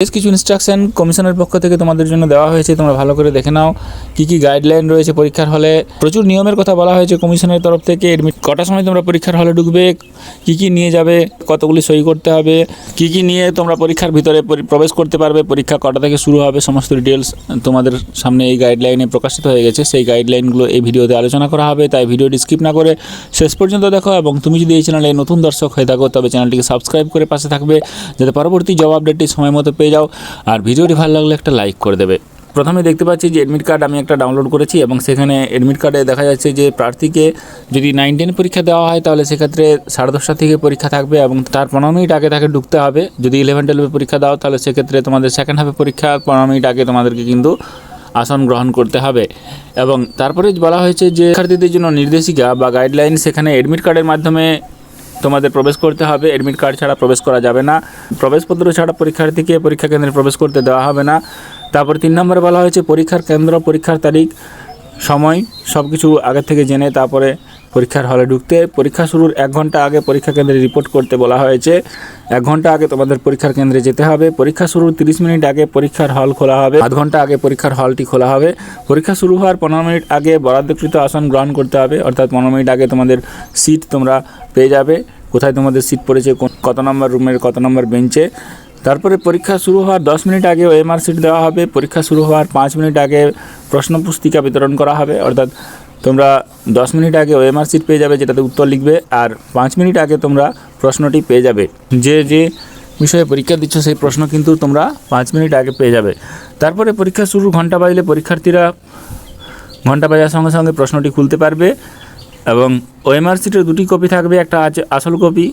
বেশ কিছু ইনস্ট্রাকশন কমিশনের পক্ষ থেকে তোমাদের জন্য দেওয়া হয়েছে, তোমরা ভালো করে দেখে নাও কী কী গাইডলাইন রয়েছে পরীক্ষার হলে। প্রচুর নিয়মের কথা বলা হয়েছে কমিশনের তরফ থেকে। এডমিট কটার সময় তোমরা পরীক্ষার হলে ঢুকবে, কী কী নিয়ে যাবে, কতগুলি সই করতে হবে, কী কী নিয়ে তোমরা পরীক্ষার ভিতরে প্রবেশ করতে পারবে, পরীক্ষা কটা থেকে শুরু হবে, সমস্ত ডিটেলস তোমাদের সামনে এই গাইডলাইনে প্রকাশিত হয়ে গেছে। সেই গাইডলাইনগুলো এই ভিডিওতে আলোচনা করা হবে, তাই ভিডিওটি স্কিপ না করে শেষ পর্যন্ত দেখো। এবং তুমি যদি এই চ্যানেলে নতুন দর্শক হয়ে থাকো তবে চ্যানেলটিকে সাবস্ক্রাইব করে পাশে থাকবে, যাতে পরবর্তী জব আপডেটটি সময় মতো পেয়ে যাও। আর ভিডিওটি ভালো লাগলে একটা লাইক করে দেবে। প্রথমে দেখতে পাচ্ছি যে এডমিট কার্ড আমি একটা ডাউনলোড করেছি এবং সেখানে এডমিট কার্ডে দেখা যাচ্ছে যে প্রার্থীকে যদি 9-10 পরীক্ষা দেওয়া হয় তাহলে সেক্ষেত্রে 10:30 থেকে পরীক্ষা থাকবে এবং তার 15 মিনিট আগে তাকে ঢুকতে হবে। যদি 11-12 পরীক্ষা দাও তাহলে সেক্ষেত্রে তোমাদের সেকেন্ড হাফে পরীক্ষা 15 মিনিট আগে তোমাদেরকে কিন্তু আসন গ্রহণ করতে হবে। এবং তারপরে বলা হয়েছে যে শিক্ষার্থীদের জন্য নির্দেশিকা বা গাইডলাইন, সেখানে এডমিট কার্ডের মাধ্যমে তোমাদের প্রবেশ করতে হবে। এডমিট কার্ড ছাড়া প্রবেশ করা যাবে না। প্রবেশপত্র ছাড়া পরীক্ষার্থীকে পরীক্ষা কেন্দ্রে প্রবেশ করতে দেওয়া হবে না। তারপর 3 নম্বরে বলা হয়েছে পরীক্ষার কেন্দ্র, পরীক্ষার তারিখ, সময় সব কিছু আগের থেকে জেনে তারপরে পরীক্ষার হলে ঢুকতে। পরীক্ষা শুরুর 1 ঘন্টা আগে পরীক্ষা কেন্দ্রে রিপোর্ট করতে বলা হয়েছে। 1 ঘন্টা আগে তোমাদের পরীক্ষার কেন্দ্রে যেতে হবে। পরীক্ষা শুরুর 30 মিনিট আগে পরীক্ষার হল খোলা হবে। আধ ঘন্টা আগে পরীক্ষার হলটি খোলা হবে। পরীক্ষা শুরু হওয়ার 15 মিনিট আগে বরাদ্দকৃত আসন গ্রহণ করতে হবে, অর্থাৎ 15 মিনিট আগে তোমাদের সিট তোমরা পেয়ে যাবে, কোথায় তোমাদের সিট পড়েছে, কত নম্বর রুমের কত নম্বর বেঞ্চে। তারপরে পরীক্ষা শুরু হওয়ার 10 মিনিট আগে ওএমআর সিট দেওয়া হবে। পরীক্ষা শুরু হওয়ার 5 মিনিট আগে প্রশ্ন পুস্তিকা বিতরণ করা হবে, অর্থাৎ তোমরা 10 মিনিট আগে ওএমআর সিট পেয়ে যাবে যেটাতে উত্তর লিখবে, আর 5 মিনিট আগে তোমরা প্রশ্নটি পেয়ে যাবে। যে বিষয়ে পরীক্ষা দিচ্ছ সেই প্রশ্ন কিন্তু তোমরা 5 মিনিট আগে পেয়ে যাবে। তারপরে পরীক্ষা শুরু ঘন্টা বাজলে পরীক্ষার্থীরা ঘন্টা বাজার সঙ্গে সঙ্গে প্রশ্নটি খুলতে পারবে। এবং ওএমআর সিটের 2টি কপি থাকবে, একটা আছে আসল কপি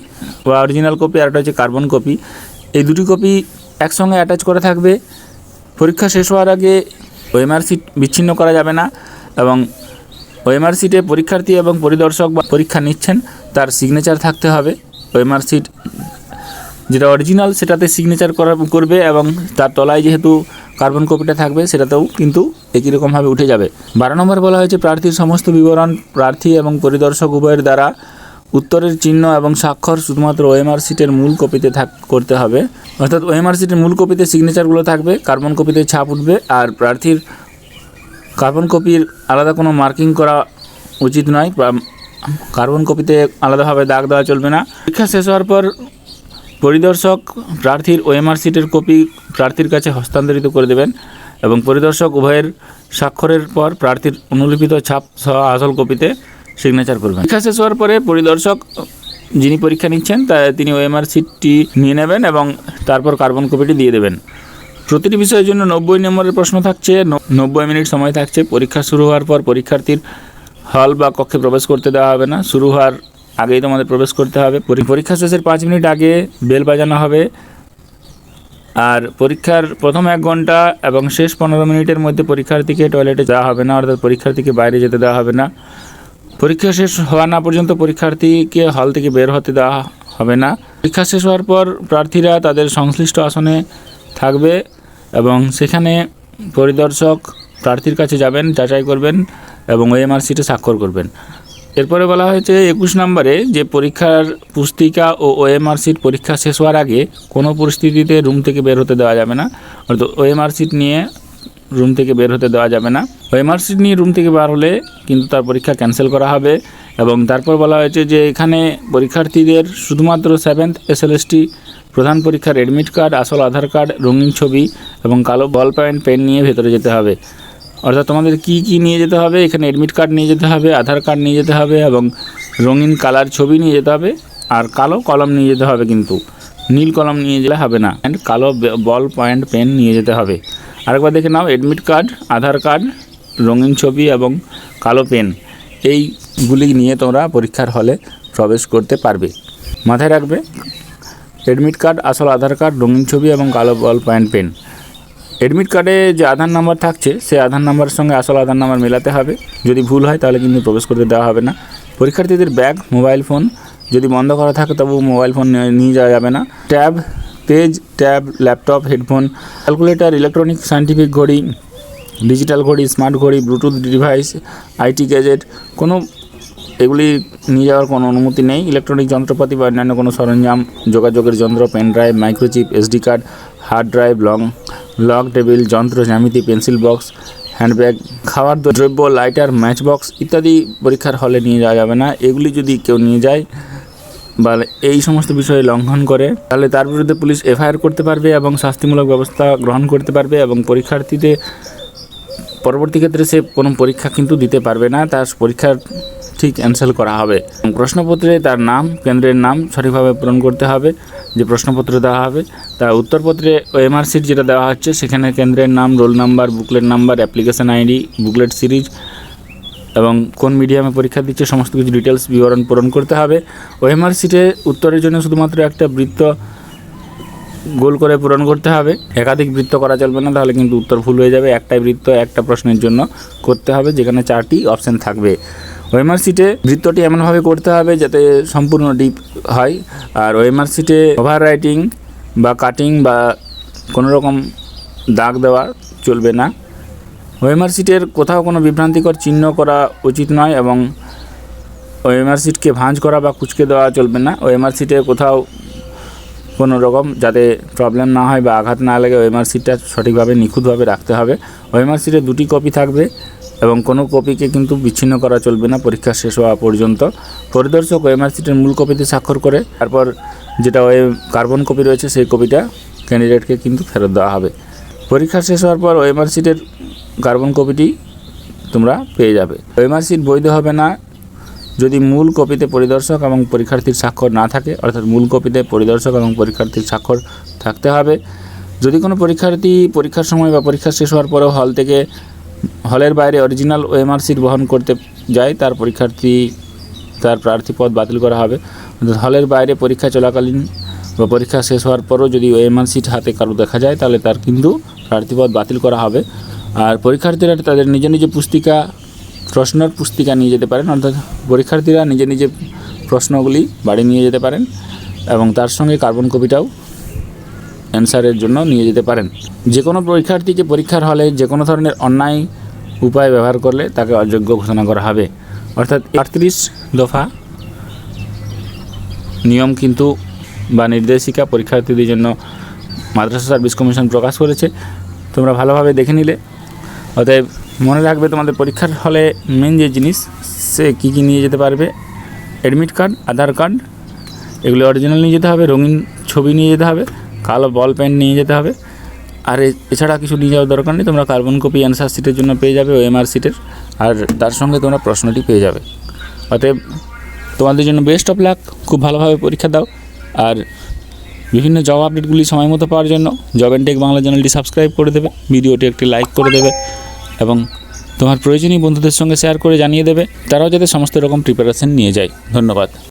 বা অরিজিনাল কপি, আর একটা হচ্ছে কার্বন কপি। এই 2টি কপি একসঙ্গে অ্যাটাচ করে থাকবে। পরীক্ষা শেষ হওয়ার আগে ওএমআর সিট বিচ্ছিন্ন করা যাবে না এবং ওএমআর সিটে পরীক্ষার্থী এবং পরিদর্শক বা পরীক্ষা নিচ্ছেন তার সিগনেচার থাকতে হবে। ওএমআর সিট যেটা অরিজিনাল সেটাতে সিগনেচার করবে এবং তার তলায় যেহেতু কার্বন কপিটা থাকবে সেটাতেও কিন্তু একই রকমভাবে উঠে যাবে। 12 নম্বর বলা হয়েছে প্রার্থীর সমস্ত বিবরণ প্রার্থী এবং পরিদর্শক উভয়ের দ্বারা উত্তরের চিহ্ন এবং স্বাক্ষর শুধুমাত্র ওএমআর সিটের মূল কপিতে করতে হবে, অর্থাৎ ওএমআর সিটের মূল কপিতে সিগনেচারগুলো থাকবে, কার্বন কপিতে ছাপ উঠবে। আর প্রার্থীর কার্বন কপির আলাদা কোনো মার্কিং করা উচিত নয়, কার্বন কপিতে আলাদাভাবে দাগ দেওয়া চলবে না। পরীক্ষা শেষ হওয়ার পর পরিদর্শক প্রার্থীর ওএমআর সিটের কপি প্রার্থীর কাছে হস্তান্তরিত করে দেবেন এবং পরিদর্শক উভয়ের স্বাক্ষরের পর প্রার্থীর অনুলিপিত ছাপ সহ আসল কপিতে সিগনেচার করবেন। পরীক্ষা শেষ হওয়ার পরে পরিদর্শক যিনি পরীক্ষা নিচ্ছেন তিনি ওএমআর সিটটি নিয়ে নেবেন এবং তারপর কার্বন কপিটি দিয়ে দেবেন। প্রতিটি বিষয়ের জন্য 90 নম্বরের প্রশ্ন থাকছে, 90 মিনিট সময় থাকছে। পরীক্ষা শুরু হওয়ার পর পরীক্ষার্থীর হল বা কক্ষে প্রবেশ করতে দেওয়া হবে না, শুরু হওয়ার আগেই তোমাদের প্রবেশ করতে হবে। পরীক্ষা শেষের 5 মিনিট আগে বেল বাজানো হবে। আর পরীক্ষার প্রথম 1 ঘন্টা এবং শেষ 15 মিনিটের মধ্যে পরীক্ষার্থীকে টয়লেটে যাওয়া হবে না, অর্থাৎ পরীক্ষার্থীকে বাইরে যেতে দেওয়া হবে না। পরীক্ষা শেষ হওয়া না পর্যন্ত পরীক্ষার্থীকে হল থেকে বের হতে দেওয়া হবে না। পরীক্ষা শেষ হওয়ার পর প্রার্থীরা তাদের সংশ্লিষ্ট আসনে থাকবে এবং সেখানে পরিদর্শক প্রার্থীর কাছে যাবেন, যাচাই করবেন এবং ওএমআর সিটে স্বাক্ষর করবেন। এরপরে বলা হয়েছে 21 নম্বরে যে পরীক্ষার পুস্তিকা ও ওএমআর সিট পরীক্ষা শেষ হওয়ার আগে কোনো পরিস্থিতিতে রুম থেকে বের হতে দেওয়া যাবে না, অর্থাৎ ওএমআর সিট নিয়ে রুম থেকে বের হতে দেওয়া যাবে না। ওএমআর সিট নিয়ে রুম থেকে বার হলে কিন্তু তার পরীক্ষা ক্যান্সেল করা হবে। এবং তারপর বলা হয়েছে যে এখানে পরীক্ষার্থীদের শুধুমাত্র 7th SLST প্রধান পরীক্ষার এডমিট কার্ড, আসল আধার কার্ড, রঙিন ছবি এবং কালো বল পয়েন্ট পেন নিয়ে ভেতরে যেতে হবে। অর্থাৎ তোমাদের কী নিয়ে যেতে হবে, এখানে এডমিট কার্ড নিয়ে যেতে হবে, আধার কার্ড নিয়ে যেতে হবে এবং রঙিন কালার ছবি নিয়ে যেতে হবে, আর কালো কলম নিয়ে যেতে হবে, কিন্তু নীল কলম নিয়ে গেলে হবে না, অ্যান্ড কালো বল পয়েন্ট পেন নিয়ে যেতে হবে। আরেকবার দেখে নাও, এডমিট কার্ড, আধার কার্ড, রঙিন ছবি এবং কালো পেন, এইগুলি নিয়ে তোমরা পরীক্ষার হলে প্রবেশ করতে পারবে। মাথায় রাখবে, এডমিট কার্ড, আসল আধার কার্ড, রঙিন ছবি এবং কালো বল পয়েন্ট পেন। এডমিট কার্ডে যে আধার নাম্বার থাকছে সেই আধার নাম্বারের সঙ্গে আসল আধার নাম্বার মেলাতে হবে, যদি ভুল হয় তাহলে কিন্তু প্রবেশ করতে দেওয়া হবে না। পরীক্ষার্থীদের ব্যাগ, মোবাইল ফোন যদি বন্ধ করা থাকে তবু মোবাইল ফোন নিয়ে যাওয়া যাবে না। Page, tab, laptop, headphone, calculator, electronic scientific ঘড়ি, ডিজিটাল ঘড়ি, স্মার্ট ঘড়ি, ব্লুটুথ ডিভাইস, আইটি গ্যাজেট এগুলি নিয়ে যাওয়ার কোনো অনুমতি নেই। ইলেকট্রনিক যন্ত্রপাতি বা অন্যান্য কোনো সরঞ্জাম, যোগাযোগের যন্ত্র, pen drive, microchip, SD card, hard drive, log table, যন্ত্র, জ্যামিতি, পেন্সিল বক্স, হ্যান্ডব্যাগ, খাবার দ্রব্য, লাইটার, ম্যাচ বক্স ইত্যাদি পরীক্ষার হলে নিয়ে যাওয়া যাবে না। এগুলি যদি কেউ নিয়ে যায় বা এই সমস্ত বিষয়ে লঙ্ঘন করে তাহলে তার বিরুদ্ধে পুলিশ এফআইআর করতে পারবে এবং শাস্তিমূলক ব্যবস্থা গ্রহণ করতে পারবে এবং পরীক্ষার্থীদের পরবর্তী ক্ষেত্রে সে কোনো পরীক্ষা কিন্তু দিতে পারবে না, তার পরীক্ষার ঠিক ক্যান্সেল করা হবে। প্রশ্নপত্রে তার নাম, কেন্দ্রের নাম সঠিকভাবে পূরণ করতে হবে। যে প্রশ্নপত্র দেওয়া হবে তার উত্তরপত্রে ওএমআর শিট যেটা দেওয়া হচ্ছে সেখানে কেন্দ্রের নাম, roll number, booklet number, application ID, booklet series এবং কোন মিডিয়ামে পরীক্ষা দিচ্ছে সমস্ত কিছু ডিটেলস বিবরণ পূরণ করতে হবে। ওএমআর শিটে উত্তরের জন্য শুধুমাত্র একটা বৃত্ত গোল করে পূরণ করতে হবে, একাধিক বৃত্ত করা চলবে না, তাহলে কিন্তু উত্তর ভুল হয়ে যাবে। একটাই বৃত্ত একটা প্রশ্নের জন্য করতে হবে যেখানে 4টি অপশান থাকবে। ওএমআর শিটে বৃত্তটি এমনভাবে করতে হবে যাতে সম্পূর্ণ ডিপ হয়। আর ওএমআর শিটে ওভার রাইটিং বা কাটিং বা কোনো রকম দাগ দেওয়া চলবে না। ওএমআর শিটের কোথাও কোনো বিভ্রান্তিকর চিহ্ন করা উচিত নয় এবং ওএমআর শিটকে ভাঁজ করা বা কুঁচকে দেওয়া চলবে না। ওএমআর শিটে কোথাও কোনো রকম যাতে প্রবলেম না হয় বা আঘাত না লাগে ওএমআর শিটটা সঠিকভাবে নিখুঁতভাবে রাখতে হবে। ওএমআর শিটে 2টি কপি থাকবে এবং কোনো কপিকে কিন্তু বিচ্ছিন্ন করা চলবে না পরীক্ষা শেষ হওয়া পর্যন্ত। পরিদর্শক ওএমআর শিটের মূল কপিতে স্বাক্ষর করে তারপর যেটা কার্বন কপি রয়েছে সেই কপিটা ক্যান্ডিডেটকে কিন্তু ফেরত দেওয়া হবে। পরীক্ষা শেষ হওয়ার পর ওএমআর শিটের কার্বন কপিটি তোমরা পেয়ে যাবে। ওএমআর শিট বৈধ হবে না যদি মূল কপিতে পরিদর্শক এবং পরীক্ষার্থীর স্বাক্ষর না থাকে, অর্থাৎ মূল কপিতে পরিদর্শক এবং পরীক্ষার্থীর স্বাক্ষর থাকতে হবে। যদি কোনো পরীক্ষার্থী পরীক্ষার সময় বা পরীক্ষা শেষ হওয়ার পরেও হলের বাইরে অরিজিনাল ওএমআর শিট বহন করতে যায় তার প্রার্থী পদ বাতিল করা হবে। হলের বাইরে পরীক্ষা চলাকালীন বা পরীক্ষা শেষ হওয়ার পরও যদি ওএমআর শিট হাতে কারো দেখা যায় তাহলে তার কিন্তু প্রার্থী পদ বাতিল করা হবে। আর পরীক্ষার্থীরা তাদের নিজ নিজ প্রশ্নের পুস্তিকা নিয়ে যেতে পারেন, অর্থাৎ পরীক্ষার্থীরা নিজে প্রশ্নগুলি বাড়ি নিয়ে যেতে পারেন এবং তার সঙ্গে কার্বন কপিটাও অ্যান্সারের জন্য নিয়ে যেতে পারেন। যে কোনো পরীক্ষার্থীকে পরীক্ষার হলে যে কোনো ধরনের অন্যায় উপায় ব্যবহার করলে তাকে অযোগ্য ঘোষণা করা হবে। অর্থাৎ 38 দফা নিয়ম কিন্তু বা নির্দেশিকা পরীক্ষার্থীদের জন্য মাদ্রাসা সার্ভিস কমিশন প্রকাশ করেছে, তোমরা ভালোভাবে দেখে নিলে। অতএব মনে রাখবে তোমাদের পরীক্ষার হলে মেন যে জিনিস সে কী নিয়ে যেতে পারবে, অ্যাডমিট কার্ড, আধার কার্ড এগুলো অরিজিনাল নিয়ে যেতে হবে, রঙিন ছবি নিয়ে যেতে হবে, কালো বল পেন নিয়ে যেতে হবে। আর এছাড়া কিছু নিয়ে যাওয়ার দরকার নেই, তোমরা কার্বন কপি অ্যান্সার শিটের জন্য পেয়ে যাবে ওএমআর শিটের, আর তার সঙ্গে তোমরা প্রশ্নটি পেয়ে যাবে। অতএব তোমাদের জন্য বেস্ট অফ লাক, খুব ভালোভাবে পরীক্ষা দাও। আর বিভিন্ন জব আপডেটগুলি সময় মতো পাওয়ার জন্য জব অ্যান্ড টেক বাংলা চ্যানেলটি সাবস্ক্রাইব করে দেবে, ভিডিওটি একটি লাইক করে দেবে এবং তোমার প্রয়োজনীয় বন্ধুদের সঙ্গে শেয়ার করে জানিয়ে দেবে, তারাও যাতে সমস্ত রকম প্রিপারেশন নিয়ে যায়। ধন্যবাদ।